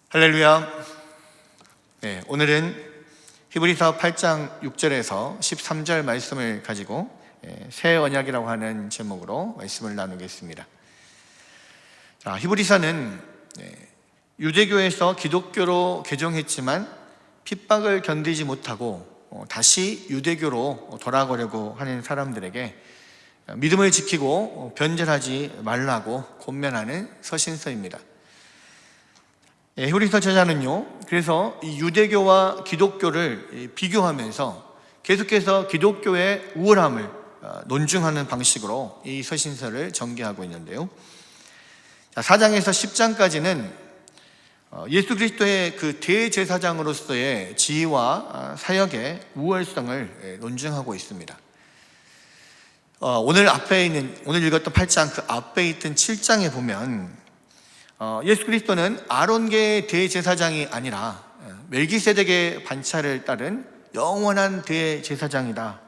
할렐루야. 오늘은 히브리서 8장 6절에서 13절 말씀을 가지고 새 언약이라고 하는 제목으로 말씀을 나누겠습니다. 자, 히브리서는 유대교에서 기독교로 개종했지만 핍박을 견디지 못하고 다시 유대교로 돌아가려고 하는 사람들에게 믿음을 지키고 변절하지 말라고 권면하는 서신서입니다. 히브리서 저자는요, 그래서 이 유대교와 기독교를 비교하면서 계속해서 기독교의 우월함을 논증하는 방식으로 이 서신서를 전개하고 있는데요. 4장에서 10장까지는 예수 그리스도의 그 대제사장으로서의 지위와 사역의 우월성을 논증하고 있습니다. 오늘 읽었던 8장 그 앞에 있던 7장에 보면 예수 그리스도는 아론계의 대제사장이 아니라 멜기세덱의 반차를 따른 영원한 대제사장이다.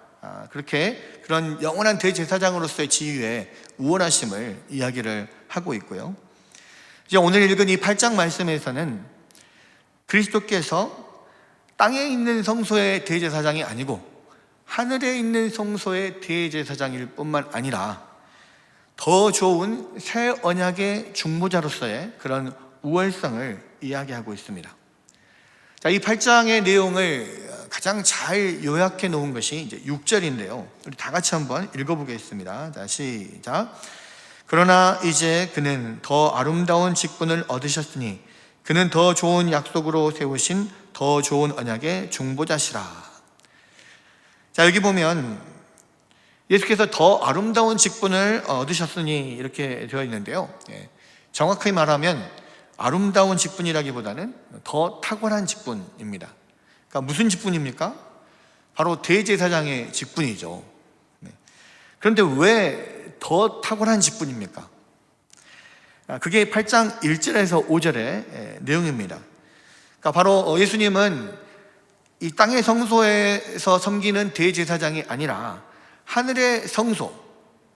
그렇게 그런 영원한 대제사장으로서의 지위에 우월하심을 이야기를 하고 있고요. 이제 오늘 읽은 이 8장 말씀에서는 그리스도께서 땅에 있는 성소의 대제사장이 아니고 하늘에 있는 성소의 대제사장일 뿐만 아니라 더 좋은 새 언약의 중보자로서의 그런 우월성을 이야기하고 있습니다. 자, 이 8장의 내용을 가장 잘 요약해 놓은 것이 이제 6절인데요. 우리 다 같이 한번 읽어보겠습니다. 자, 시작. 그러나 이제 그는 더 아름다운 직분을 얻으셨으니 그는 더 좋은 약속으로 세우신 더 좋은 언약의 중보자시라. 자, 여기 보면 예수께서 더 아름다운 직분을 얻으셨으니 이렇게 되어 있는데요. 정확히 말하면 아름다운 직분이라기보다는 더 탁월한 직분입니다. 그러니까 무슨 직분입니까? 바로 대제사장의 직분이죠. 그런데 왜 더 탁월한 직분입니까? 그게 8장 1절에서 5절의 내용입니다. 그러니까 바로 예수님은 이 땅의 성소에서 섬기는 대제사장이 아니라 하늘의 성소,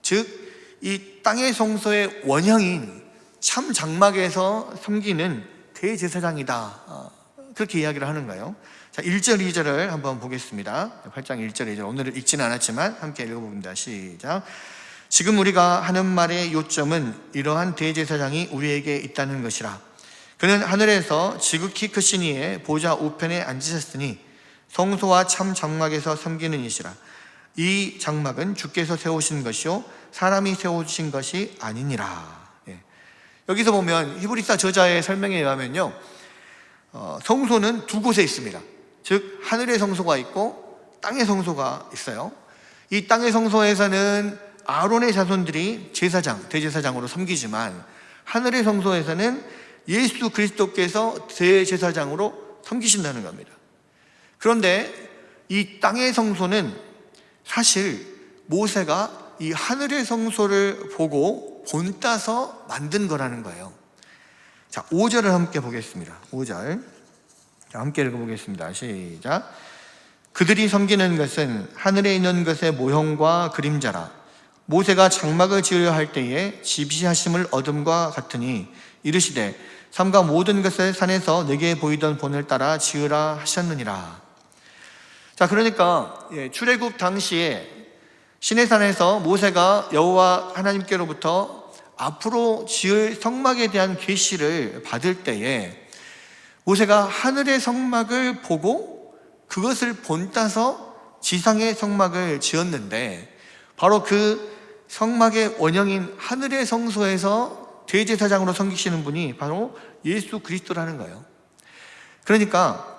즉 이 땅의 성소의 원형인 참 장막에서 섬기는 대제사장이다. 그렇게 이야기를 하는 거예요. 자, 1절, 2절을 한번 보겠습니다. 8장 1절, 2절. 오늘은 읽지는 않았지만 함께 읽어봅니다. 시작. 지금 우리가 하는 말의 요점은 이러한 대제사장이 우리에게 있다는 것이라. 그는 하늘에서 지극히 크신 이의 보좌 우편에 앉으셨으니 성소와 참 장막에서 섬기는 이시라. 이 장막은 주께서 세우신 것이요 사람이 세우신 것이 아니니라. 여기서 보면 히브리서 저자의 설명에 의하면요, 성소는 두 곳에 있습니다. 즉 하늘의 성소가 있고 땅의 성소가 있어요. 이 땅의 성소에서는 아론의 자손들이 대제사장으로 섬기지만 하늘의 성소에서는 예수 그리스도께서 대제사장으로 섬기신다는 겁니다. 그런데 이 땅의 성소는 사실 모세가 이 하늘의 성소를 보고 본따서 만든 거라는 거예요. 자, 5절을 함께 보겠습니다. 5절. 자, 함께 읽어보겠습니다. 시작. 그들이 섬기는 것은 하늘에 있는 것의 모형과 그림자라. 모세가 장막을 지으려 할 때에 지시하심을 얻음과 같으니 이르시되 삼가 모든 것을 산에서 내게 보이던 본을 따라 지으라 하셨느니라. 자, 그러니까 출애굽 당시에 시내산에서 모세가 여호와 하나님께로부터 앞으로 지을 성막에 대한 계시를 받을 때에 모세가 하늘의 성막을 보고 그것을 본따서 지상의 성막을 지었는데 바로 그 성막의 원형인 하늘의 성소에서 대제사장으로 섬기시는 분이 바로 예수 그리스도라는 거예요. 그러니까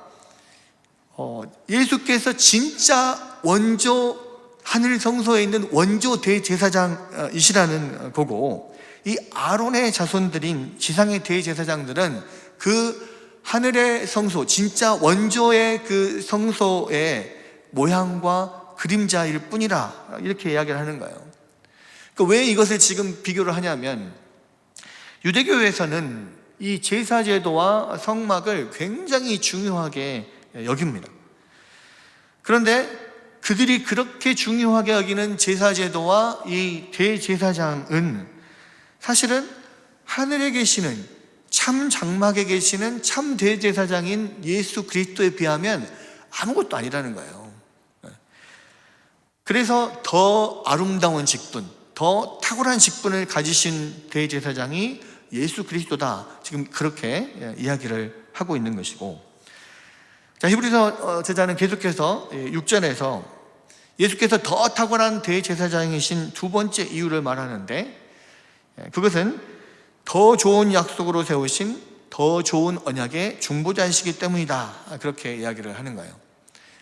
예수께서 진짜 원조 하늘 성소에 있는 원조 대제사장이시라는 거고, 이 아론의 자손들인 지상의 대제사장들은 그 하늘의 성소, 진짜 원조의 그 성소의 모양과 그림자일 뿐이라 이렇게 이야기를 하는 거예요. 왜 이것을 지금 비교를 하냐면 유대교에서는 이 제사제도와 성막을 굉장히 중요하게 여깁니다. 그런데 그들이 그렇게 중요하게 여기는 제사제도와 이 대제사장은 사실은 하늘에 계시는 참 장막에 계시는 참 대제사장인 예수 그리스도에 비하면 아무것도 아니라는 거예요. 그래서 더 아름다운 직분, 더 탁월한 직분을 가지신 대제사장이 예수 그리스도다, 지금 그렇게 이야기를 하고 있는 것이고, 자, 히브리서 저자는 계속해서 6절에서 예수께서 더 탁월한 대제사장이신 두 번째 이유를 말하는데, 그것은 더 좋은 약속으로 세우신 더 좋은 언약의 중보자이시기 때문이다, 그렇게 이야기를 하는 거예요.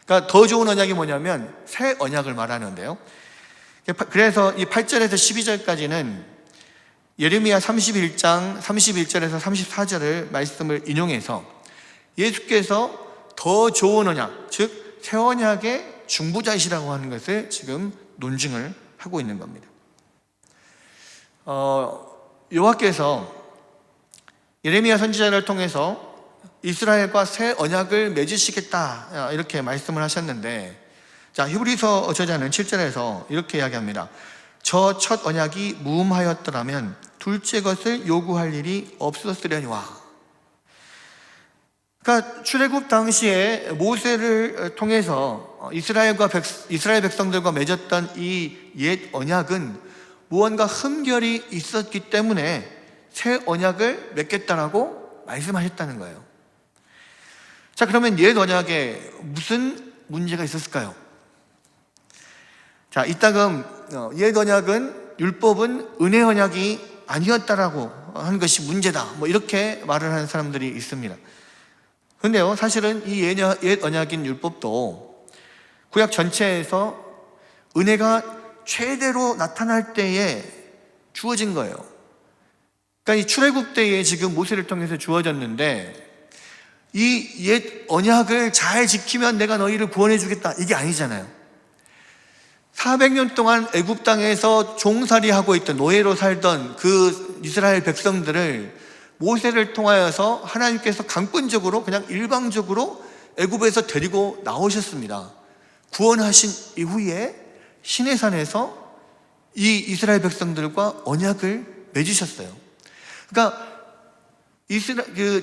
그러니까 더 좋은 언약이 뭐냐면 새 언약을 말하는데요. 그래서 이 8절에서 12절까지는 예레미야 31장 31절에서 34절을 말씀을 인용해서 예수께서 더 좋은 언약, 즉 새 언약의 중보자이시라고 하는 것을 지금 논증을 하고 있는 겁니다. 여호와께서 예레미야 선지자를 통해서 이스라엘과 새 언약을 맺으시겠다, 이렇게 말씀을 하셨는데, 자, 히브리서 저자는 7절에서 이렇게 이야기합니다. 저 첫 언약이 무음하였더라면 둘째 것을 요구할 일이 없었으려니와. 그러니까 출애굽 당시에 모세를 통해서 이스라엘 백성들과 맺었던 이 옛 언약은 무언가 흠결이 있었기 때문에 새 언약을 맺겠다라고 말씀하셨다는 거예요. 자, 그러면 옛 언약에 무슨 문제가 있었을까요? 자, 이따금 옛 언약은, 율법은 은혜 언약이 아니었다라고 하는 것이 문제다, 뭐 이렇게 말을 하는 사람들이 있습니다. 그런데요, 사실은 이 옛 언약인 율법도 구약 전체에서 은혜가 최대로 나타날 때에 주어진 거예요. 그러니까 이 출애굽 때에 지금 모세를 통해서 주어졌는데, 이 옛 언약을 잘 지키면 내가 너희를 구원해 주겠다, 이게 아니잖아요. 400년 동안 애굽 땅에서 종살이하고 있던, 노예로 살던 그 이스라엘 백성들을 모세를 통하여서 하나님께서 강권적으로, 그냥 일방적으로 애굽에서 데리고 나오셨습니다. 구원하신 이후에 시내산에서 이 이스라엘 백성들과 언약을 맺으셨어요. 그러니까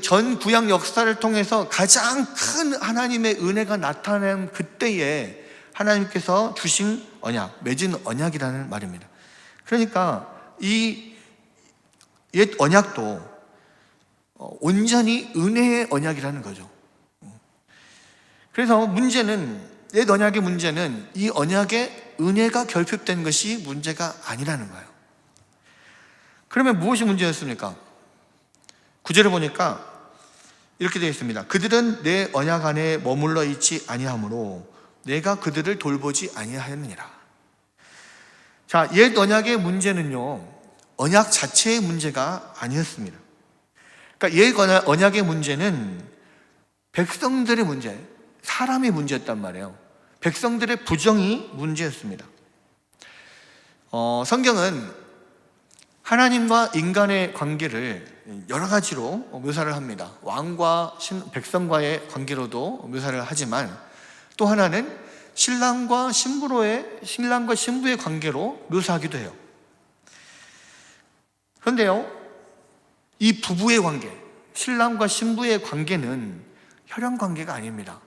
전 구약 역사를 통해서 가장 큰 하나님의 은혜가 나타난 그때에 하나님께서 주신 언약, 맺은 언약이라는 말입니다. 그러니까 이 옛 언약도 온전히 은혜의 언약이라는 거죠. 그래서 문제는, 옛 언약의 문제는 이 언약에 은혜가 결핍된 것이 문제가 아니라는 거예요. 그러면 무엇이 문제였습니까? 9절을 보니까 이렇게 되어 있습니다. 그들은 내 언약 안에 머물러 있지 아니하므로 내가 그들을 돌보지 아니하였느니라. 자, 옛 언약의 문제는요, 언약 자체의 문제가 아니었습니다. 그러니까 옛 언약의 문제는 백성들의 문제, 사람의 문제였단 말이에요. 백성들의 부정이 문제였습니다. 성경은 하나님과 인간의 관계를 여러 가지로 묘사를 합니다. 왕과 백성과의 관계로도 묘사를 하지만, 또 하나는 신랑과 신부의 관계로 묘사하기도 해요. 그런데요, 이 부부의 관계, 신랑과 신부의 관계는 혈연 관계가 아닙니다.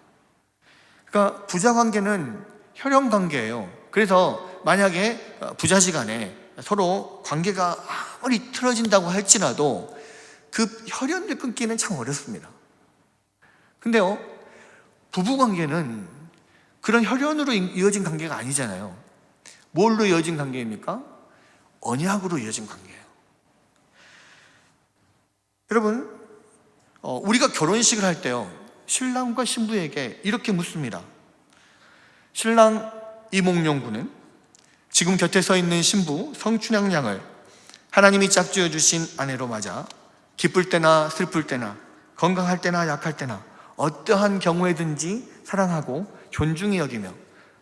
그러니까 부자 관계는 혈연 관계예요. 그래서 만약에 부자지간에 서로 관계가 아무리 틀어진다고 할지라도 그 혈연을 끊기는 참 어렵습니다. 근데요, 부부 관계는 그런 혈연으로 이어진 관계가 아니잖아요. 뭘로 이어진 관계입니까? 언약으로 이어진 관계예요. 여러분, 우리가 결혼식을 할 때요, 신랑과 신부에게 이렇게 묻습니다. 신랑 이몽룡 군은 지금 곁에 서 있는 신부 성춘향 양을 하나님이 짝지어 주신 아내로 맞아 기쁠 때나 슬플 때나 건강할 때나 약할 때나 어떠한 경우에든지 사랑하고 존중히 여기며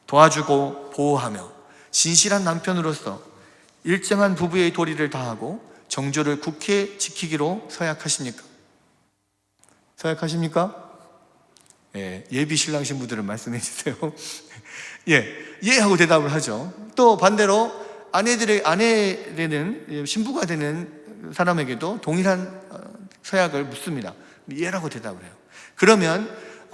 도와주고 보호하며 진실한 남편으로서 일정한 부부의 도리를 다하고 정조를 굳게 지키기로 서약하십니까? 서약하십니까? 예, 예비 신랑 신부들은 말씀해 주세요. 예 하고 대답을 하죠. 또 반대로 아내 되는 신부가 되는 사람에게도 동일한 서약을 묻습니다. 예라고 대답을 해요. 그러면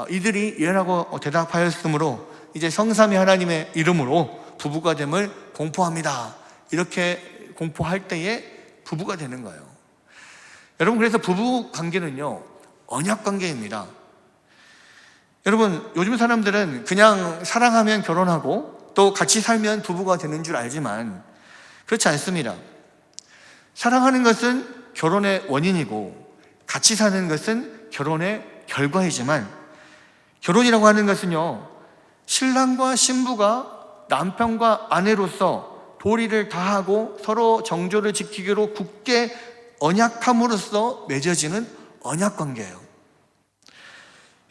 이들이 예라고 대답하였으므로 이제 성삼위 하나님의 이름으로 부부가 됨을 공포합니다. 이렇게 공포할 때에 부부가 되는 거예요. 여러분, 그래서 부부 관계는요, 언약 관계입니다. 여러분, 요즘 사람들은 그냥 사랑하면 결혼하고 또 같이 살면 부부가 되는 줄 알지만 그렇지 않습니다. 사랑하는 것은 결혼의 원인이고 같이 사는 것은 결혼의 결과이지만, 결혼이라고 하는 것은요, 신랑과 신부가 남편과 아내로서 도리를 다하고 서로 정조를 지키기로 굳게 언약함으로써 맺어지는 언약관계예요.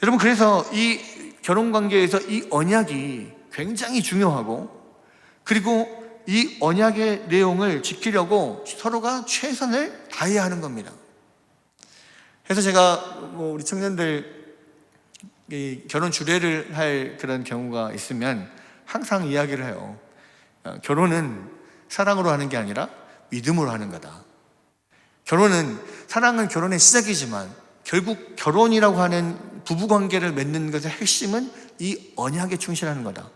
여러분, 그래서 이 결혼관계에서 이 언약이 굉장히 중요하고, 그리고 이 언약의 내용을 지키려고 서로가 최선을 다해야 하는 겁니다. 그래서 제가 우리 청년들 결혼 주례를 할 그런 경우가 있으면 항상 이야기를 해요. 결혼은 사랑으로 하는 게 아니라 믿음으로 하는 거다. 사랑은 결혼의 시작이지만 결국 결혼이라고 하는 부부관계를 맺는 것의 핵심은 이 언약에 충실하는 거다.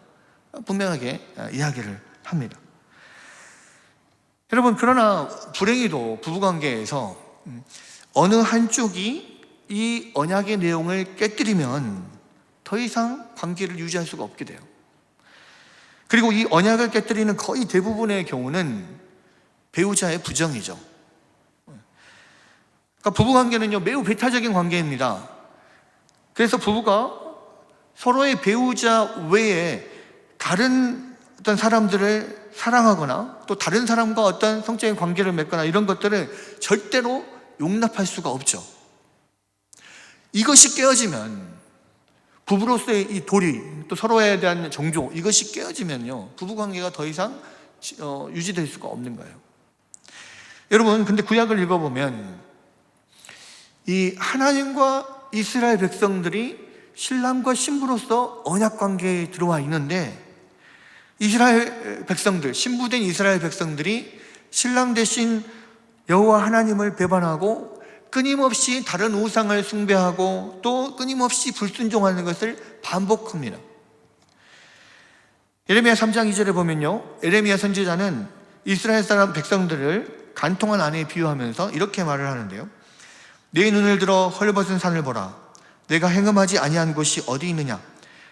분명하게 이야기를 합니다. 여러분, 그러나 불행히도 부부관계에서 어느 한쪽이 이 언약의 내용을 깨뜨리면 더 이상 관계를 유지할 수가 없게 돼요. 그리고 이 언약을 깨뜨리는 거의 대부분의 경우는 배우자의 부정이죠. 그러니까 부부관계는요, 매우 배타적인 관계입니다. 그래서 부부가 서로의 배우자 외에 다른 어떤 사람들을 사랑하거나 또 다른 사람과 어떤 성적인 관계를 맺거나 이런 것들을 절대로 용납할 수가 없죠. 이것이 깨어지면, 부부로서의 이 도리, 또 서로에 대한 정조, 이것이 깨어지면요, 부부관계가 더 이상 유지될 수가 없는 거예요. 여러분, 근데 구약을 읽어보면 이 하나님과 이스라엘 백성들이 신랑과 신부로서 언약관계에 들어와 있는데, 이스라엘 백성들, 신부된 이스라엘 백성들이 신랑 대신 여호와 하나님을 배반하고 끊임없이 다른 우상을 숭배하고 또 끊임없이 불순종하는 것을 반복합니다. 예레미야 3장 2절에 보면요, 예레미야 선지자는 이스라엘 사람 백성들을 간통한 아내에 비유하면서 이렇게 말을 하는데요, 내 눈을 들어 헐벗은 산을 보라. 내가 행음하지 아니한 곳이 어디 있느냐?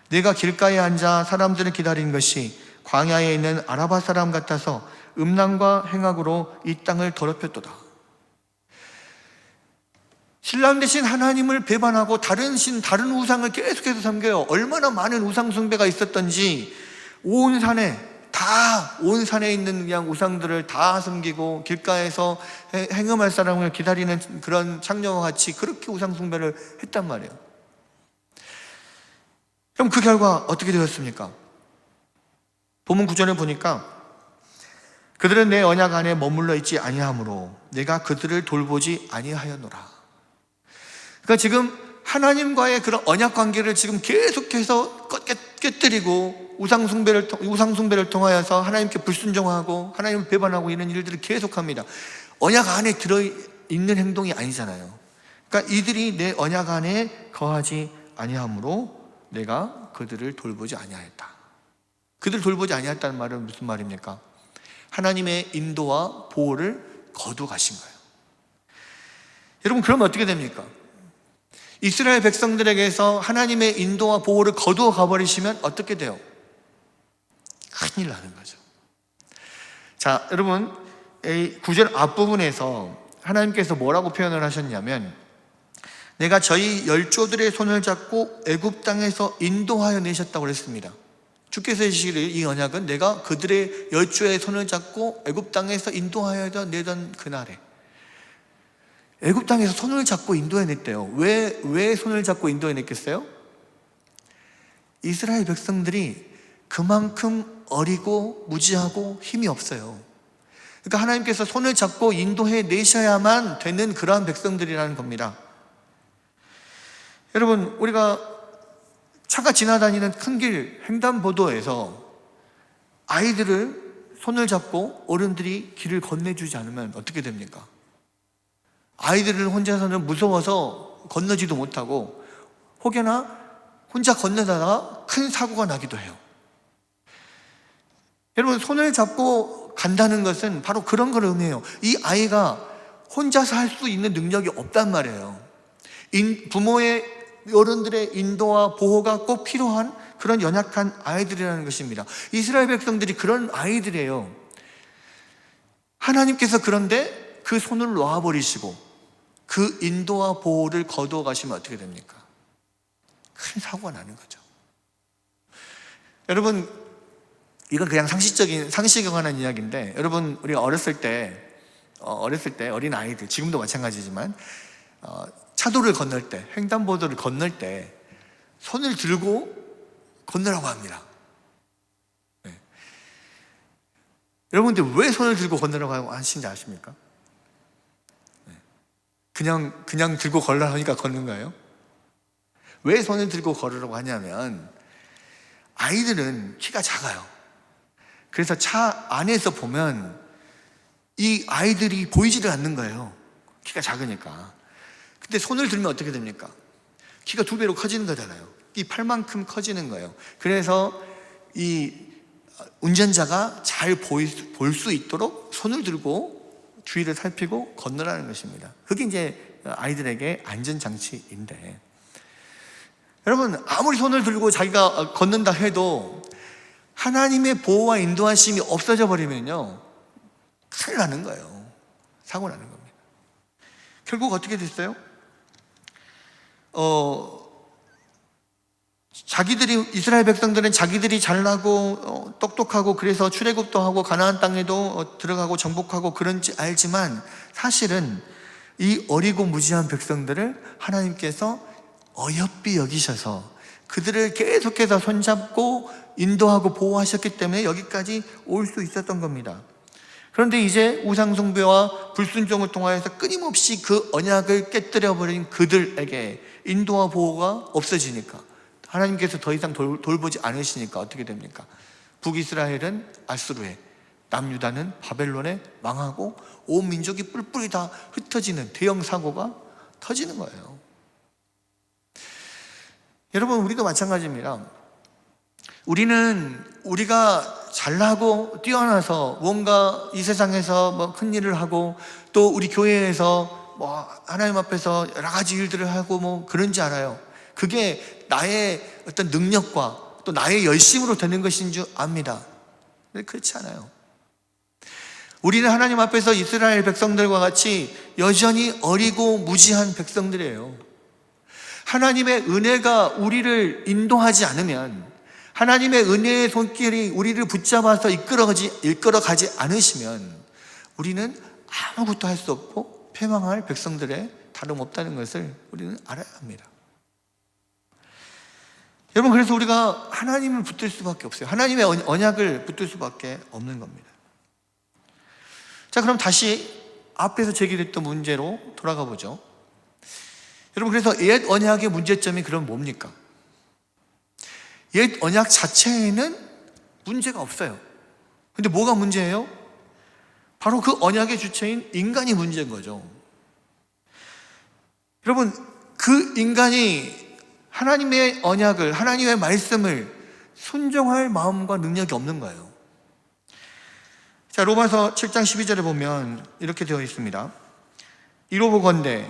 내가 길가에 앉아 사람들을 기다린 것이 광야에 있는 아라바 사람 같아서 음란과 행악으로 이 땅을 더럽혔도다. 신랑 대신 하나님을 배반하고 다른 우상을 계속해서 섬겨요. 얼마나 많은 우상 숭배가 있었던지 온 산에 있는 그냥 우상들을 다 섬기고 길가에서 행음할 사람을 기다리는 그런 창녀와 같이 그렇게 우상 숭배를 했단 말이에요. 그럼 그 결과 어떻게 되었습니까? 본문 9절을 보니까 그들은 내 언약 안에 머물러 있지 아니하므로 내가 그들을 돌보지 아니하였노라. 그러니까 지금 하나님과의 그런 언약 관계를 지금 계속해서 깨뜨리고 우상 숭배를 통하여서 하나님께 불순종하고 하나님을 배반하고 이런 일들을 계속합니다. 언약 안에 들어있는 행동이 아니잖아요. 그러니까 이들이 내 언약 안에 거하지 아니하므로 내가 그들을 돌보지 아니하였다. 그들을 돌보지 아니하였다는 말은 무슨 말입니까? 하나님의 인도와 보호를 거두어 가신 거예요. 여러분, 그러면 어떻게 됩니까? 이스라엘 백성들에게서 하나님의 인도와 보호를 거두어 가버리시면 어떻게 돼요? 큰일 나는 거죠. 자, 여러분, 9절 앞부분에서 하나님께서 뭐라고 표현을 하셨냐면, 내가 저희 열조들의 손을 잡고 애굽 땅에서 인도하여 내셨다고 그랬습니다. 주께서 해주시기를 이 언약은 내가 그들의 열조의 손을 잡고 애굽 땅에서 인도하여 내던 그날에, 애굽 땅에서 손을 잡고 인도해냈대요. 왜 손을 잡고 인도해냈겠어요? 이스라엘 백성들이 그만큼 어리고 무지하고 힘이 없어요. 그러니까 하나님께서 손을 잡고 인도해내셔야만 되는 그러한 백성들이라는 겁니다. 여러분, 우리가 차가 지나다니는 큰 길 횡단보도에서 아이들을 손을 잡고 어른들이 길을 건네주지 않으면 어떻게 됩니까? 아이들을 혼자서는 무서워서 건너지도 못하고 혹여나 혼자 건너다가 큰 사고가 나기도 해요. 여러분, 손을 잡고 간다는 것은 바로 그런 걸 의미해요. 이 아이가 혼자서 할 수 있는 능력이 없단 말이에요. 부모의, 어른들의 인도와 보호가 꼭 필요한 그런 연약한 아이들이라는 것입니다. 이스라엘 백성들이 그런 아이들이에요. 하나님께서 그런데 그 손을 놓아버리시고 그 인도와 보호를 거두어 가시면 어떻게 됩니까? 큰 사고가 나는 거죠. 여러분, 이건 그냥 상식에 관한 이야기인데, 여러분, 우리 어렸을 때 어린 아이들, 지금도 마찬가지지만 차도를 건널 때, 횡단보도를 건널 때 손을 들고 건너라고 합니다. 네. 여러분들 왜 손을 들고 건너라고 하시는지 아십니까? 네. 그냥 들고 걸으라 하니까 걷는 거예요? 왜 손을 들고 걸으라고 하냐면, 아이들은 키가 작아요. 그래서 차 안에서 보면 이 아이들이 보이지를 않는 거예요. 키가 작으니까. 근데 손을 들면 어떻게 됩니까? 키가 2배로 커지는 거잖아요. 이 팔만큼 커지는 거예요. 그래서 이 운전자가 잘 볼 수 있도록 손을 들고 주위를 살피고 건너라는 것입니다. 그게 이제 아이들에게 안전장치인데, 여러분, 아무리 손을 들고 자기가 걷는다 해도 하나님의 보호와 인도하심이 없어져 버리면요, 큰일 나는 거예요. 사고 나는 겁니다. 결국 어떻게 됐어요? 이스라엘 백성들은 자기들이 잘나고 똑똑하고 그래서 출애굽도 하고 가나안 땅에도 들어가고 정복하고 그런지 알지만, 사실은 이 어리고 무지한 백성들을 하나님께서 어여삐 여기셔서 그들을 계속해서 손잡고 인도하고 보호하셨기 때문에 여기까지 올 수 있었던 겁니다. 그런데 이제 우상숭배와 불순종을 통하여서 끊임없이 그 언약을 깨뜨려버린 그들에게 인도와 보호가 없어지니까, 하나님께서 더 이상 돌보지 않으시니까 어떻게 됩니까? 북이스라엘은 아수르에, 남유다는 바벨론에 망하고 온 민족이 뿔뿔이 다 흩어지는 대형 사고가 터지는 거예요. 여러분, 우리도 마찬가지입니다. 우리가 잘나고 뛰어나서 뭔가 이 세상에서 큰 일을 하고, 또 우리 교회에서 하나님 앞에서 여러 가지 일들을 하고 그런지 알아요. 그게 나의 어떤 능력과 또 나의 열심으로 되는 것인 줄 압니다. 근데 그렇지 않아요. 우리는 하나님 앞에서 이스라엘 백성들과 같이 여전히 어리고 무지한 백성들이에요. 하나님의 은혜가 우리를 인도하지 않으면, 하나님의 은혜의 손길이 우리를 붙잡아서 이끌어가지 않으시면 우리는 아무것도 할 수 없고 패망할 백성들의 다름없다는 것을 우리는 알아야 합니다. 여러분, 그래서 우리가 하나님을 붙들 수밖에 없어요. 하나님의 언약을 붙들 수밖에 없는 겁니다. 자, 그럼 다시 앞에서 제기됐던 문제로 돌아가 보죠. 여러분, 그래서 옛 언약의 문제점이 그럼 뭡니까? 옛 언약 자체에는 문제가 없어요. 근데 뭐가 문제예요? 바로 그 언약의 주체인 인간이 문제인 거죠. 여러분, 그 인간이 하나님의 언약을, 하나님의 말씀을 순종할 마음과 능력이 없는 거예요. 자, 로마서 7장 12절에 보면 이렇게 되어 있습니다. 이로 보건대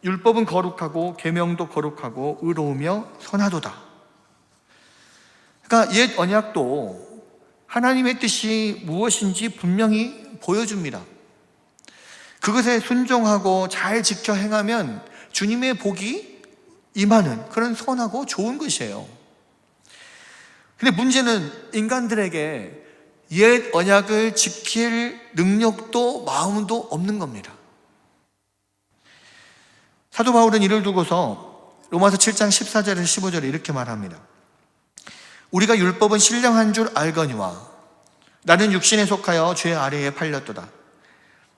율법은 거룩하고 계명도 거룩하고 의로우며 선하도다. 그러니까 옛 언약도 하나님의 뜻이 무엇인지 분명히 보여줍니다. 그것에 순종하고 잘 지켜 행하면 주님의 복이 임하는 그런 선하고 좋은 것이에요. 근데 문제는 인간들에게 옛 언약을 지킬 능력도 마음도 없는 겁니다. 사도 바울은 이를 두고서 로마서 7장 14절에서 15절에 이렇게 말합니다. 우리가 율법은 신령한 줄 알거니와 나는 육신에 속하여 죄 아래에 팔렸도다.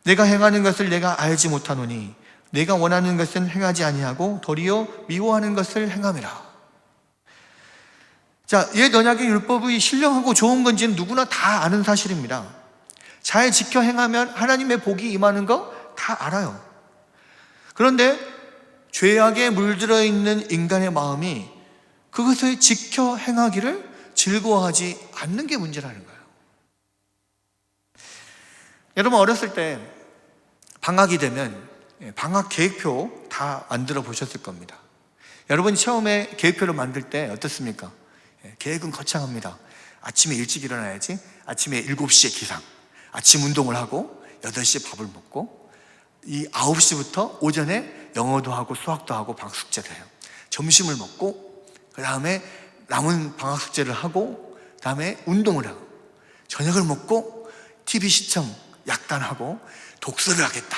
내가 행하는 것을 내가 알지 못하노니 내가 원하는 것은 행하지 아니하고 도리어 미워하는 것을 행함이라. 자, 옛 언약의 율법이 신령하고 좋은 건지는 누구나 다 아는 사실입니다. 잘 지켜 행하면 하나님의 복이 임하는 거 다 알아요. 그런데 죄악에 물들어 있는 인간의 마음이 그것을 지켜 행하기를 즐거워하지 않는 게 문제라는 거예요. 여러분, 어렸을 때 방학이 되면 방학 계획표 다 만들어 보셨을 겁니다. 여러분이 처음에 계획표를 만들 때 어떻습니까? 계획은 거창합니다. 아침에 일찍 일어나야지. 아침에 7시에 기상, 아침 운동을 하고 8시에 밥을 먹고 이 9시부터 오전에 영어도 하고 수학도 하고 방학 숙제를 해요. 점심을 먹고 그 다음에 남은 방학 숙제를 하고 그 다음에 운동을 하고 저녁을 먹고 TV 시청 약단하고 독서를 하겠다.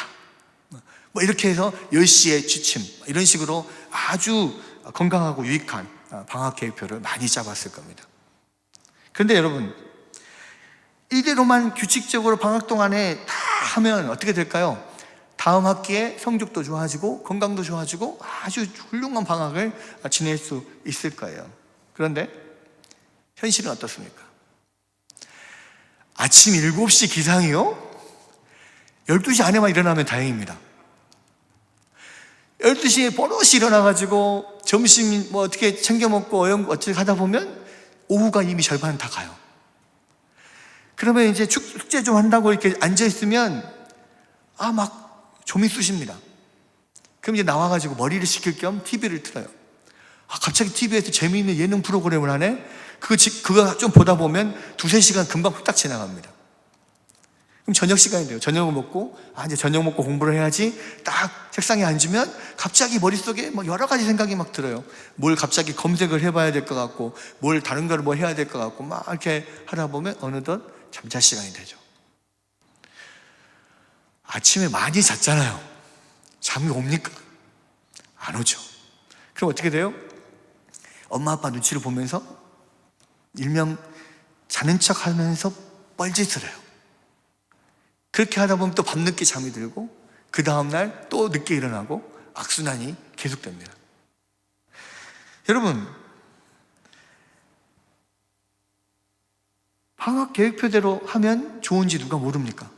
뭐 이렇게 해서 10시에 취침, 이런 식으로 아주 건강하고 유익한 방학 계획표를 많이 짜봤을 겁니다. 그런데 여러분, 이대로만 규칙적으로 방학 동안에 다 하면 어떻게 될까요? 다음 학기에 성적도 좋아지고 건강도 좋아지고 아주 훌륭한 방학을 지낼 수 있을 거예요. 그런데 현실은 어떻습니까? 아침 7시 기상이요? 12시 안에만 일어나면 다행입니다. 12시에 버릇이 일어나가지고 점심 뭐 어떻게 챙겨 먹고 어떻게 하다 보면 오후가 이미 절반은 다 가요. 그러면 이제 숙제 좀 한다고 이렇게 앉아있으면 막 좀이 쑤십니다. 그럼 이제 나와가지고 머리를 식힐 겸 TV를 틀어요. 갑자기 TV에서 재미있는 예능 프로그램을 하네? 그거 좀 보다 보면 2-3시간 금방 후딱 지나갑니다. 그럼 저녁 시간이 돼요. 저녁을 먹고, 이제 저녁 먹고 공부를 해야지. 딱 책상에 앉으면 갑자기 머릿속에 뭐 여러 가지 생각이 막 들어요. 뭘 갑자기 검색을 해봐야 될 것 같고, 뭘 다른 걸 뭐 해야 될 것 같고, 막 이렇게 하다 보면 어느덧 잠잘 시간이 되죠. 아침에 많이 잤잖아요. 잠이 옵니까? 안 오죠. 그럼 어떻게 돼요? 엄마 아빠 눈치를 보면서 일명 자는 척 하면서 뻘짓을 해요. 그렇게 하다 보면 또 밤늦게 잠이 들고 그 다음날 또 늦게 일어나고 악순환이 계속됩니다. 여러분, 방학 계획표대로 하면 좋은지 누가 모릅니까?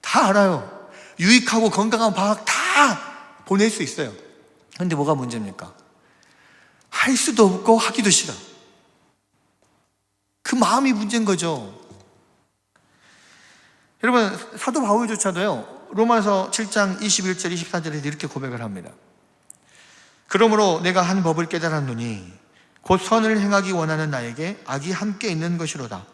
다 알아요. 유익하고 건강한 방학 다 보낼 수 있어요. 그런데 뭐가 문제입니까? 할 수도 없고 하기도 싫어. 그 마음이 문제인 거죠. 여러분, 사도 바울조차도요, 로마서 7장 21절 24절에서 이렇게 고백을 합니다. 그러므로 내가 한 법을 깨달았노니 곧 선을 행하기 원하는 나에게 악이 함께 있는 것이로다.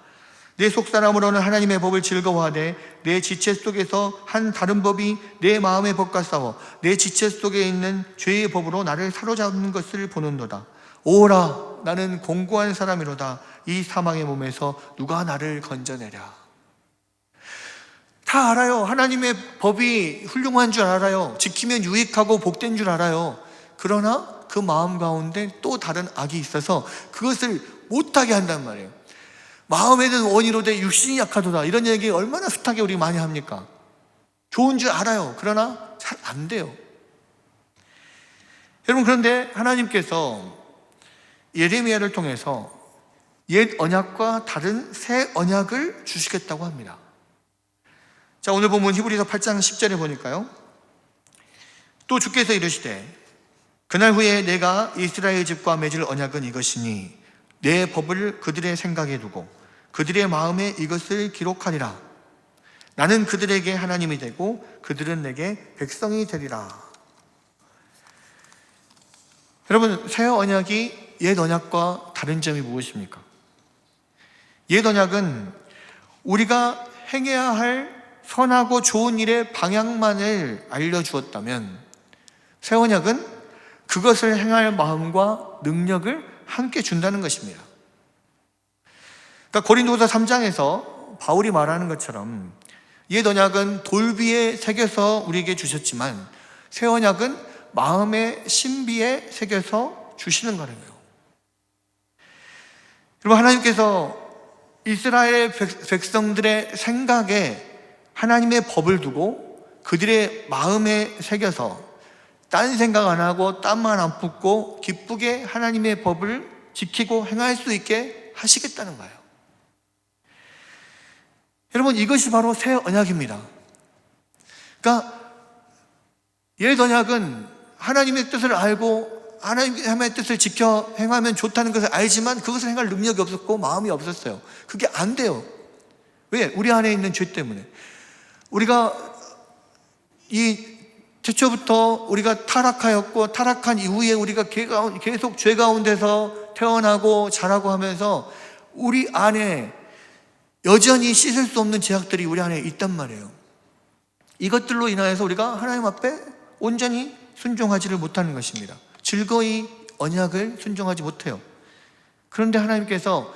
내 속사람으로는 하나님의 법을 즐거워하되 내 지체 속에서 한 다른 법이 내 마음의 법과 싸워 내 지체 속에 있는 죄의 법으로 나를 사로잡는 것을 보는도다. 오라, 나는 공고한 사람이로다. 이 사망의 몸에서 누가 나를 건져내랴. 다 알아요. 하나님의 법이 훌륭한 줄 알아요. 지키면 유익하고 복된 줄 알아요. 그러나 그 마음 가운데 또 다른 악이 있어서 그것을 못하게 한단 말이에요. 마음에는 원이로되 육신이 약하도다. 이런 얘기 얼마나 숱하게 우리 많이 합니까? 좋은 줄 알아요. 그러나 잘 안 돼요. 여러분, 그런데 하나님께서 예레미야를 통해서 옛 언약과 다른 새 언약을 주시겠다고 합니다. 자, 오늘 본문 히브리서 8장 10절에 보니까요, 또 주께서 이르시되 그날 후에 내가 이스라엘 집과 맺을 언약은 이것이니 내 법을 그들의 생각에 두고 그들의 마음에 이것을 기록하리라. 나는 그들에게 하나님이 되고 그들은 내게 백성이 되리라. 여러분, 새 언약이 옛 언약과 다른 점이 무엇입니까? 옛 언약은 우리가 행해야 할 선하고 좋은 일의 방향만을 알려주었다면, 새 언약은 그것을 행할 마음과 능력을 함께 준다는 것입니다. 그러니까 고린도서 3장에서 바울이 말하는 것처럼 옛 언약은 돌 위에 새겨서 우리에게 주셨지만 새 언약은 마음의 신비에 새겨서 주시는 거라고요. 여러분, 하나님께서 이스라엘 백성들의 생각에 하나님의 법을 두고 그들의 마음에 새겨서 딴 생각 안 하고 땀만 안 붓고 기쁘게 하나님의 법을 지키고 행할 수 있게 하시겠다는 거예요. 여러분, 이것이 바로 새 언약입니다. 그러니까 옛 언약은 하나님의 뜻을 알고 하나님의 뜻을 지켜 행하면 좋다는 것을 알지만 그것을 행할 능력이 없었고 마음이 없었어요. 그게 안 돼요. 왜? 우리 안에 있는 죄 때문에. 우리가 태초부터 우리가 타락하였고, 타락한 이후에 우리가 계속 죄 가운데서 태어나고 자라고 하면서 우리 안에 여전히 씻을 수 없는 죄악들이 우리 안에 있단 말이에요. 이것들로 인하여서 우리가 하나님 앞에 온전히 순종하지를 못하는 것입니다. 즐거이 언약을 순종하지 못해요. 그런데 하나님께서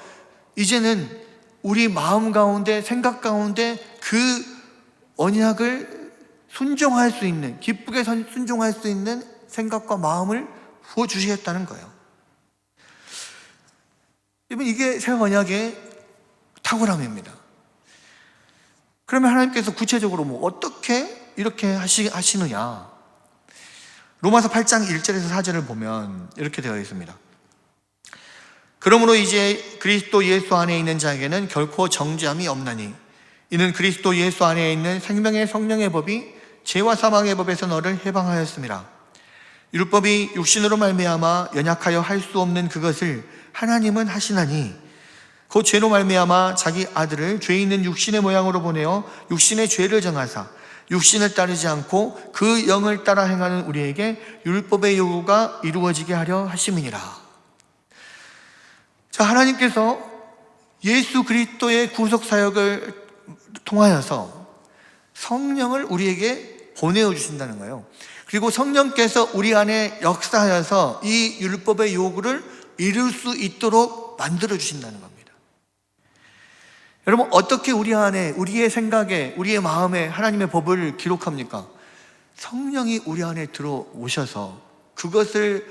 이제는 우리 마음 가운데, 생각 가운데 그 언약을 순종할 수 있는, 기쁘게 순종할 수 있는 생각과 마음을 부어주시겠다는 거예요. 여러분, 이게 새 언약의 탁월함입니다. 그러면 하나님께서 구체적으로 어떻게 이렇게 하시느냐? 로마서 8장 1절에서 4절을 보면 이렇게 되어 있습니다. 그러므로 이제 그리스도 예수 안에 있는 자에게는 결코 정죄함이 없나니 이는 그리스도 예수 안에 있는 생명의 성령의 법이 죄와 사망의 법에서 너를 해방하였습니다. 율법이 육신으로 말미암아 연약하여 할 수 없는 그것을 하나님은 하시나니 그 죄로 말미암아 자기 아들을 죄 있는 육신의 모양으로 보내어 육신의 죄를 정하사 육신을 따르지 않고 그 영을 따라 행하는 우리에게 율법의 요구가 이루어지게 하려 하심이니라. 자, 하나님께서 예수 그리스도의 구속 사역을 통하여서 성령을 우리에게 보내어 주신다는 거예요. 그리고 성령께서 우리 안에 역사하여서 이 율법의 요구를 이룰 수 있도록 만들어 주신다는 겁니다. 여러분, 어떻게 우리 안에, 우리의 생각에, 우리의 마음에 하나님의 법을 기록합니까? 성령이 우리 안에 들어오셔서 그것을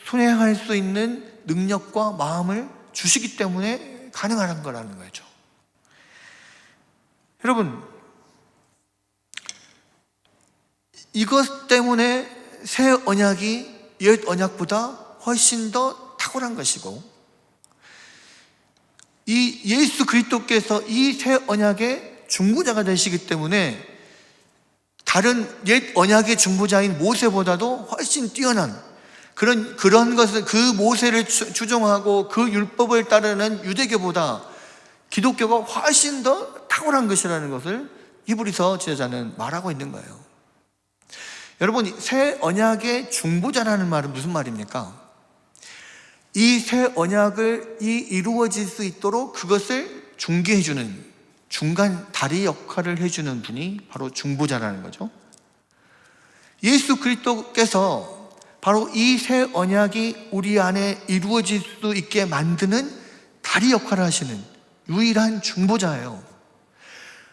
순행할 수 있는 능력과 마음을 주시기 때문에 가능한 거라는 거죠. 여러분, 이것 때문에 새 언약이 옛 언약보다 훨씬 더 탁월한 것이고, 이 예수 그리스도께서 이 새 언약의 중보자가 되시기 때문에 다른 옛 언약의 중보자인 모세보다도 훨씬 뛰어난 그런 것을, 그 모세를 추종하고 그 율법을 따르는 유대교보다 기독교가 훨씬 더 탁월한 것이라는 것을 히브리서 지도자는 말하고 있는 거예요. 여러분, 새 언약의 중보자라는 말은 무슨 말입니까? 이 새 언약을 이루어질 수 있도록 그것을 중개해주는, 중간 다리 역할을 해주는 분이 바로 중보자라는 거죠. 예수 그리스도께서 바로 이 새 언약이 우리 안에 이루어질 수 있게 만드는 다리 역할을 하시는 유일한 중보자예요.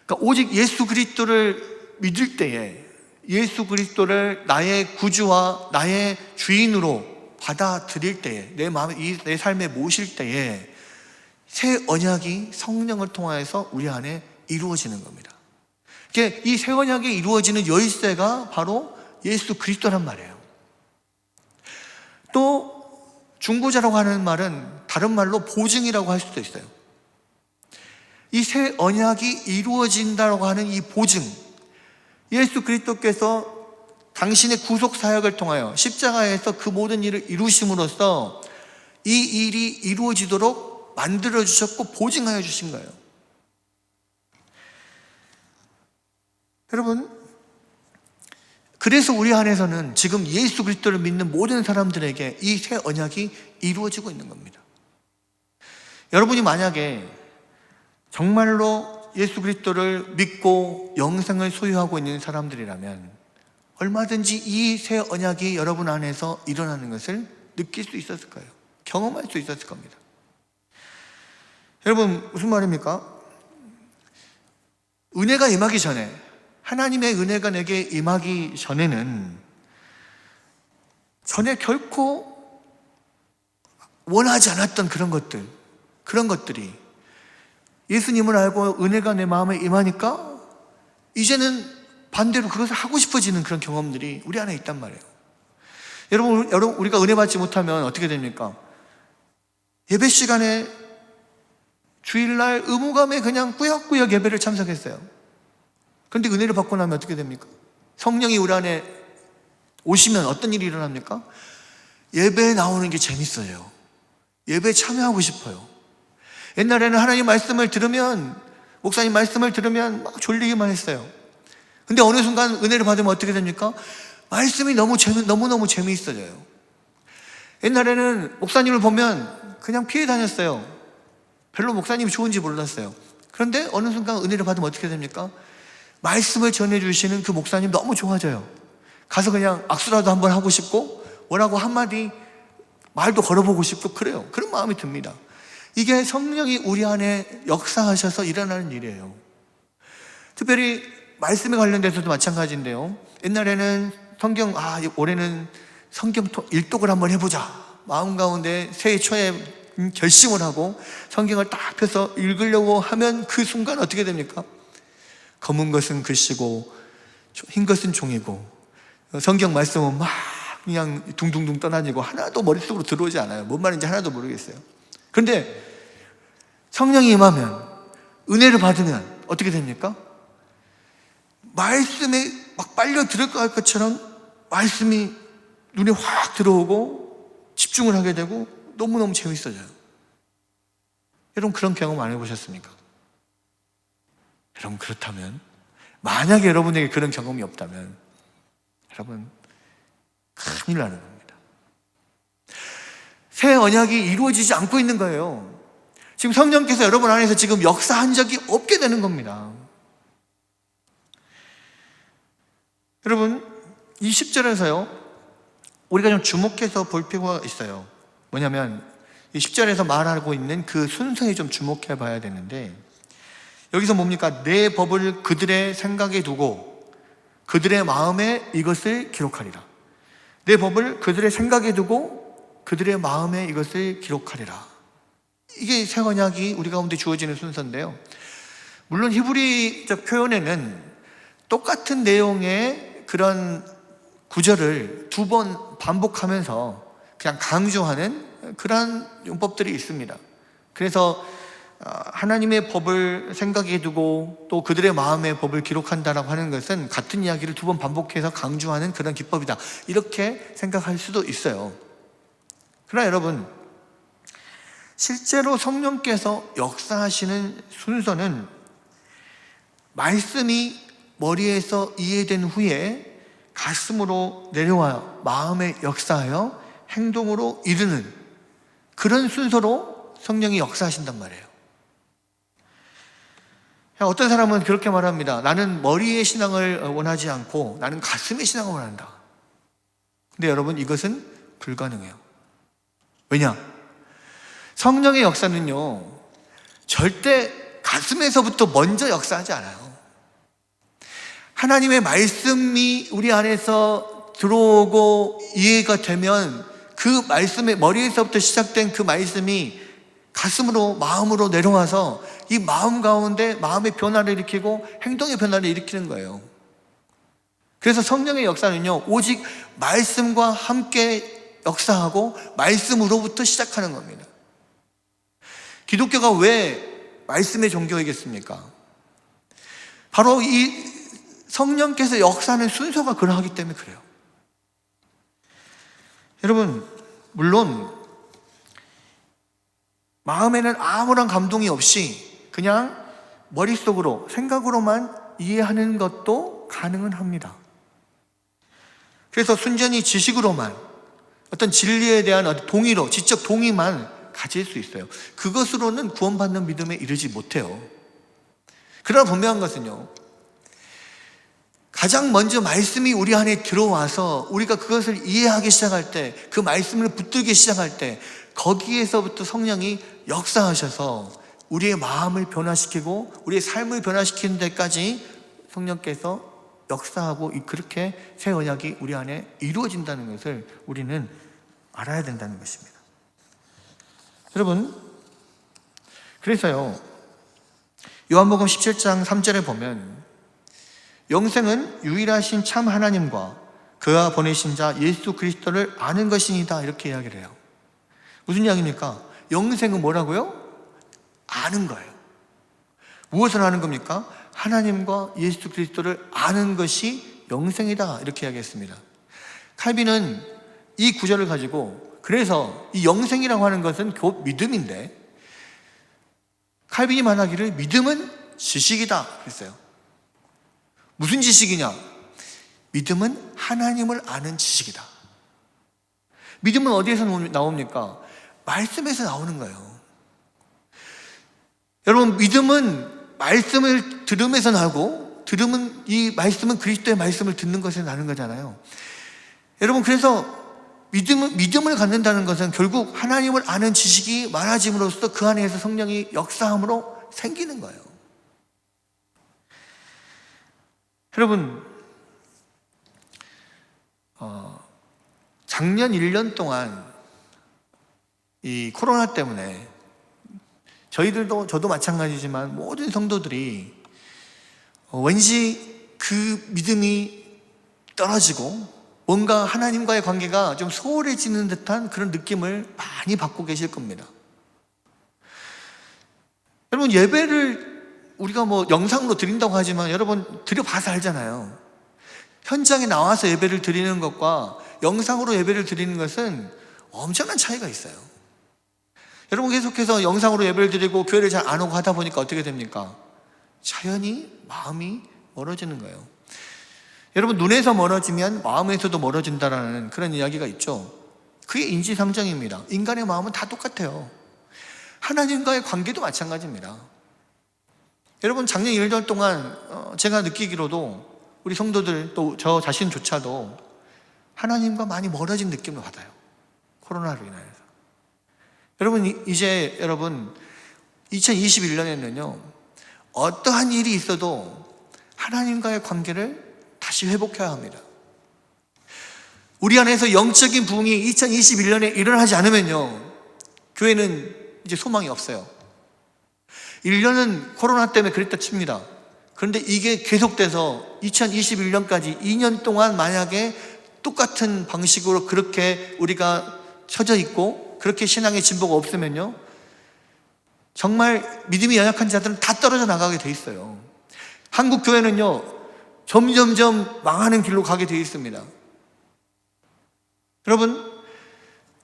그러니까 오직 예수 그리스도를 믿을 때에, 예수 그리스도를 나의 구주와 나의 주인으로 받아들일 때에, 내 삶에 모실 때에 새 언약이 성령을 통하여서 우리 안에 이루어지는 겁니다. 이 새 언약이 이루어지는 열쇠가 바로 예수 그리스도란 말이에요. 또 중보자라고 하는 말은 다른 말로 보증이라고 할 수도 있어요. 이 새 언약이 이루어진다고 하는 이 보증, 예수 그리스도께서 당신의 구속 사역을 통하여 십자가에서 그 모든 일을 이루심으로써 이 일이 이루어지도록 만들어 주셨고 보증하여 주신 거예요. 여러분, 그래서 우리 안에서는 지금 예수 그리스도를 믿는 모든 사람들에게 이 새 언약이 이루어지고 있는 겁니다. 여러분이 만약에 정말로 예수 그리스도를 믿고 영생을 소유하고 있는 사람들이라면 얼마든지 이 새 언약이 여러분 안에서 일어나는 것을 느낄 수 있었을 거예요. 경험할 수 있었을 겁니다. 여러분, 무슨 말입니까? 은혜가 임하기 전에, 하나님의 은혜가 내게 임하기 전에는 전에 결코 원하지 않았던 그런 것들이 예수님을 알고 은혜가 내 마음에 임하니까 이제는 반대로 그것을 하고 싶어지는 그런 경험들이 우리 안에 있단 말이에요. 여러분, 우리가 은혜 받지 못하면 어떻게 됩니까? 예배 시간에 주일날 의무감에 그냥 꾸역꾸역 예배를 참석했어요. 그런데 은혜를 받고 나면 어떻게 됩니까? 성령이 우리 안에 오시면 어떤 일이 일어납니까? 예배에 나오는 게 재밌어요. 예배에 참여하고 싶어요. 옛날에는 하나님 말씀을 들으면, 목사님 말씀을 들으면 막 졸리기만 했어요. 근데 어느 순간 은혜를 받으면 어떻게 됩니까? 말씀이 너무너무 재미있어져요. 옛날에는 목사님을 보면 그냥 피해 다녔어요. 별로 목사님이 좋은지 몰랐어요. 그런데 어느 순간 은혜를 받으면 어떻게 됩니까? 말씀을 전해주시는 그 목사님 너무 좋아져요. 가서 그냥 악수라도 한번 하고 싶고, 뭐라고 한마디 말도 걸어보고 싶고, 그래요. 그런 마음이 듭니다. 이게 성령이 우리 안에 역사하셔서 일어나는 일이에요. 특별히 말씀에 관련돼서도 마찬가지인데요. 옛날에는 올해는 성경 일독을 한번 해보자. 마음 가운데 새해 초에 결심을 하고 성경을 딱 펴서 읽으려고 하면 그 순간 어떻게 됩니까? 검은 것은 글씨고 흰 것은 종이고, 성경 말씀은 막 그냥 둥둥둥 떠다니고 하나도 머릿속으로 들어오지 않아요. 뭔 말인지 하나도 모르겠어요. 그런데 성령이 임하면, 은혜를 받으면 어떻게 됩니까? 말씀에 막 빨려 들어갈 것처럼 말씀이 눈에 확 들어오고 집중을 하게 되고 너무너무 재밌어져요. 여러분, 그런 경험 안 해보셨습니까? 여러분, 그렇다면, 만약에 여러분에게 그런 경험이 없다면 여러분, 큰일 나는 겁니다. 새 언약이 이루어지지 않고 있는 거예요. 지금 성령께서 여러분 안에서 지금 역사한 적이 없게 되는 겁니다. 여러분, 이 10절에서요, 우리가 좀 주목해서 볼 필요가 있어요. 뭐냐면, 이 10절에서 말하고 있는 그 순서에 좀 주목해 봐야 되는데, 여기서 뭡니까? 내 법을 그들의 생각에 두고 그들의 마음에 이것을 기록하리라. 내 법을 그들의 생각에 두고 그들의 마음에 이것을 기록하리라. 이게 새 언약이 우리 가운데 주어지는 순서인데요. 물론 히브리적 표현에는 똑같은 내용의 그런 구절을 두 번 반복하면서 그냥 강조하는 그런 용법들이 있습니다. 그래서 하나님의 법을 생각에 두고 또 그들의 마음의 법을 기록한다라고 하는 것은 같은 이야기를 두 번 반복해서 강조하는 그런 기법이다, 이렇게 생각할 수도 있어요. 그러나 여러분, 실제로 성령께서 역사하시는 순서는 말씀이 머리에서 이해된 후에 가슴으로 내려와 마음에 역사하여 행동으로 이르는 그런 순서로 성령이 역사하신단 말이에요. 어떤 사람은 그렇게 말합니다. 나는 머리의 신앙을 원하지 않고 나는 가슴의 신앙을 원한다. 근데 여러분, 이것은 불가능해요. 왜냐? 성령의 역사는요, 절대 가슴에서부터 먼저 역사하지 않아요. 하나님의 말씀이 우리 안에서 들어오고 이해가 되면 그 말씀의 머리에서부터 시작된 그 말씀이 가슴으로, 마음으로 내려와서 이 마음 가운데 마음의 변화를 일으키고 행동의 변화를 일으키는 거예요. 그래서 성령의 역사는요, 오직 말씀과 함께 역사하고 말씀으로부터 시작하는 겁니다. 기독교가 왜 말씀의 종교이겠습니까? 바로 이 성령께서 역사하는 순서가 그러하기 때문에 그래요. 여러분, 물론 마음에는 아무런 감동이 없이 그냥 머릿속으로, 생각으로만 이해하는 것도 가능은 합니다. 그래서 순전히 지식으로만, 어떤 진리에 대한 동의로, 지적 동의만 가질 수 있어요. 그것으로는 구원받는 믿음에 이르지 못해요. 그러나 분명한 것은요, 가장 먼저 말씀이 우리 안에 들어와서 우리가 그것을 이해하기 시작할 때, 그 말씀을 붙들기 시작할 때, 거기에서부터 성령이 역사하셔서 우리의 마음을 변화시키고 우리의 삶을 변화시키는 데까지 성령께서 역사하고 그렇게 새 언약이 우리 안에 이루어진다는 것을 우리는 알아야 된다는 것입니다. 여러분, 그래서요, 요한복음 17장 3절에 보면 영생은 유일하신 참 하나님과 그가 보내신 자 예수 그리스도를 아는 것이니다, 이렇게 이야기를 해요. 무슨 이야기입니까? 영생은 뭐라고요? 아는 거예요. 무엇을 아는 겁니까? 하나님과 예수 그리스도를 아는 것이 영생이다, 이렇게 이야기했습니다. 칼빈은 이 구절을 가지고, 그래서 이 영생이라고 하는 것은 곧 믿음인데, 칼빈이 말하기를 믿음은 지식이다 그랬어요. 무슨 지식이냐? 믿음은 하나님을 아는 지식이다. 믿음은 어디에서 나옵니까? 말씀에서 나오는 거예요. 여러분, 믿음은 말씀을 들으면서 나고, 이 말씀은 그리스도의 말씀을 듣는 것에서 나는 거잖아요. 여러분, 그래서 믿음을 갖는다는 것은 결국 하나님을 아는 지식이 많아짐으로써 그 안에서 성령이 역사함으로 생기는 거예요. 여러분, 작년 1년 동안 이 코로나 때문에 저도 마찬가지지만 모든 성도들이 왠지 그 믿음이 떨어지고 뭔가 하나님과의 관계가 좀 소홀해지는 듯한 그런 느낌을 많이 받고 계실 겁니다. 여러분, 예배를 우리가 영상으로 드린다고 하지만 여러분 드려봐서 알잖아요. 현장에 나와서 예배를 드리는 것과 영상으로 예배를 드리는 것은 엄청난 차이가 있어요. 여러분, 계속해서 영상으로 예배를 드리고 교회를 잘 안 오고 하다 보니까 어떻게 됩니까? 자연히 마음이 멀어지는 거예요. 여러분, 눈에서 멀어지면 마음에서도 멀어진다라는 그런 이야기가 있죠. 그게 인지상정입니다. 인간의 마음은 다 똑같아요. 하나님과의 관계도 마찬가지입니다. 여러분, 작년 1년 동안 제가 느끼기로도 우리 성도들, 또 저 자신조차도 하나님과 많이 멀어진 느낌을 받아요. 코로나로 인해서. 여러분, 이제 2021년에는요 어떠한 일이 있어도 하나님과의 관계를 다시 회복해야 합니다. 우리 안에서 영적인 부흥이 2021년에 일어나지 않으면요 교회는 이제 소망이 없어요. 1년은 코로나 때문에 그랬다 칩니다. 그런데 이게 계속돼서 2021년까지 2년 동안 만약에 똑같은 방식으로 그렇게 우리가 처져 있고 그렇게 신앙의 진보가 없으면요 정말 믿음이 연약한 자들은 다 떨어져 나가게 돼 있어요. 한국 교회는요 점점점 망하는 길로 가게 돼 있습니다. 여러분,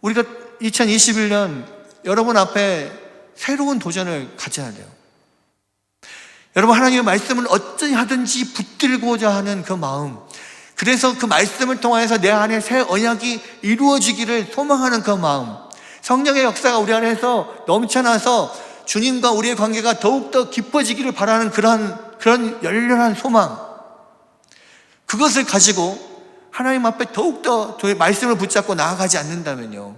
우리가 2021년 여러분 앞에 새로운 도전을 가져야 돼요. 여러분, 하나님의 말씀을 어찌 하든지 붙들고자 하는 그 마음, 그래서 그 말씀을 통해서 내 안에 새 언약이 이루어지기를 소망하는 그 마음, 성령의 역사가 우리 안에서 넘쳐나서 주님과 우리의 관계가 더욱더 깊어지기를 바라는 그런 열렬한 소망, 그것을 가지고 하나님 앞에 더욱더 말씀을 붙잡고 나아가지 않는다면요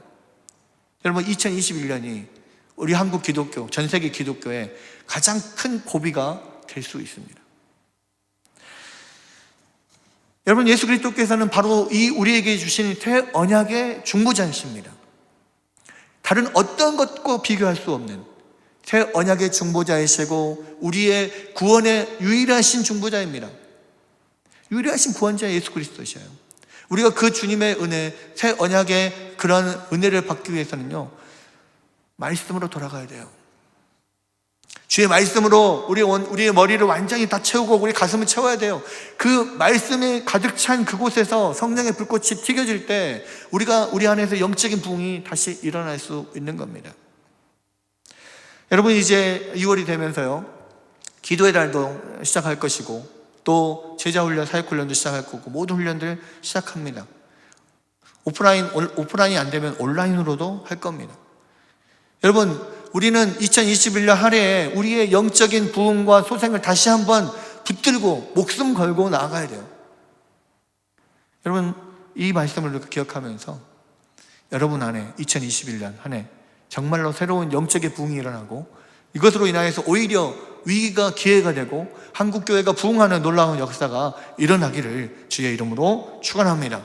여러분, 2021년이 우리 한국 기독교, 전 세계 기독교의 가장 큰 고비가 될 수 있습니다. 여러분, 예수 그리스도께서는 바로 이 우리에게 주신 새 언약의 중보자이십니다. 다른 어떤 것과 비교할 수 없는 새 언약의 중보자이시고 우리의 구원의 유일하신 중보자입니다. 유일하신 구원자 예수 그리스도시요. 우리가 그 주님의 은혜, 새 언약의 그런 은혜를 받기 위해서는요 말씀으로 돌아가야 돼요. 주의 말씀으로 우리의 머리를 완전히 다 채우고 우리 가슴을 채워야 돼요. 그 말씀이 가득 찬 그곳에서 성령의 불꽃이 튀겨질 때 우리 안에서 영적인 부흥이 다시 일어날 수 있는 겁니다. 여러분, 이제 2월이 되면서요 기도의 달도 시작할 것이고 또 제자훈련, 사역훈련도 시작할 거고 모든 훈련들 시작합니다. 오프라인이 안 되면 온라인으로도 할 겁니다. 여러분, 우리는 2021년 한 해에 우리의 영적인 부흥과 소생을 다시 한번 붙들고 목숨 걸고 나아가야 돼요. 여러분, 이 말씀을 기억하면서 여러분 안에 2021년 한 해 정말로 새로운 영적인 부흥이 일어나고 이것으로 인하여서 오히려 위기가 기회가 되고 한국교회가 부흥하는 놀라운 역사가 일어나기를 주의 이름으로 축원합니다.